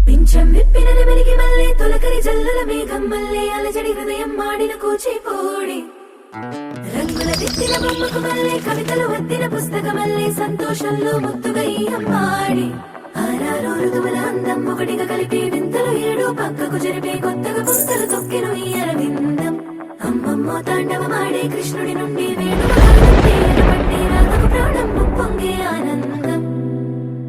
పింఛం విప్పిన నెమలికి మల్లె తొలకరి జల్లుల మేఘం మల్లె అలజడి హృదయం మాడిన కూచిపూడి రంగుల దిద్దిన బొమ్మకు మల్లె కవితలు వద్దిన పుస్తకమల్లె సంతోషంలో ముద్దుగా ఈ అమ్మాడి ఆరారు ఋతువుల అందం ఒకటిగా కలిపి వింతలు ఏడు పక్కకు జరిపే కొత్తగా పుస్తలు తొక్కెను ఈ అరవిందం అమ్మమ్మో తాండవమాడే కృష్ణుడి నుండి వేణుపట్టే రాతకు ప్రాణం పొంగే ఆనందం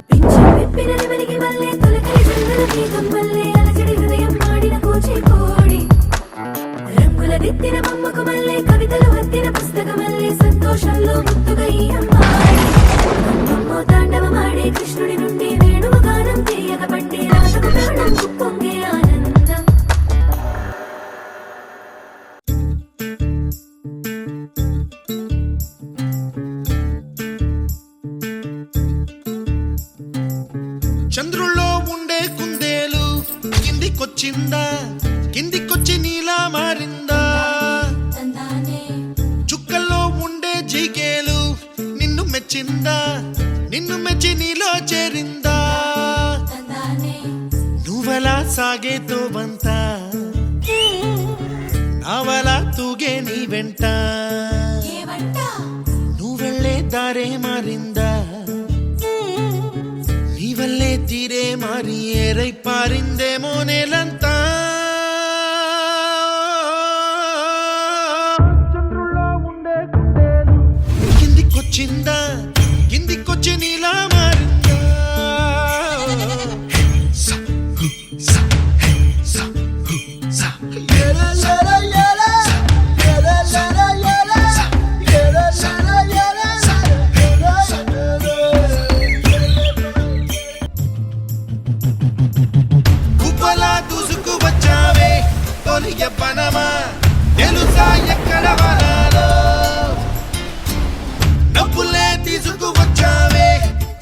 పింఛం విప్పిన నెమలికి మల్లె తొలకరి జల్లుల మేఘం మల్లె అలజడి హృదయం మాడిన కూచిపూడి రంగుల దిద్దిన బొమ్మకు మల్లె కవితలు వద్దిన పుస్తకమల్లె సంతోషంలో ముద్దుగా ఈ అమ్మాడి అమ్మమ్మో తాండవమాడే కృష్ణుడి నుండి వేణువు గానం తీయక పట్టే రాతకు ప్రాణం పొంగే ఆనందం చంద్రుల్లో ఉండే కుందేలు కిందికొచ్చిందా కిందికొచ్చి నీలా మారిందా చుక్కల్లో ఉండే జిగేలు నిన్ను మెచ్చిందా నిన్ను మెచ్చి నీలో చేరిందా నువ్వలా సాగేతో బంత నావలా తూగే నీ వెంట నువ్వెళ్ళే దారే మారిందా నీవల్లే తీరే మారి ఏరై పారిందేమో నేలంతా చంద్రుల్లో ఉండే కుందేలు కిందికొచ్చిందా కిందికొచ్చి నీలా మారిందా స హు స హే స హు స యెలా యెలా యెలా యెలా యెలా యెలా యెలా యెలా గుబ్బలా దూసుకు వచ్చావే తొలి యవ్వనమా తెలుసా ఎక్కడ వనాలో డబ్బులే తీసుకు వచ్చావే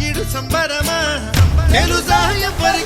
ఇడు సంబరమా తెలుసా ఎవరి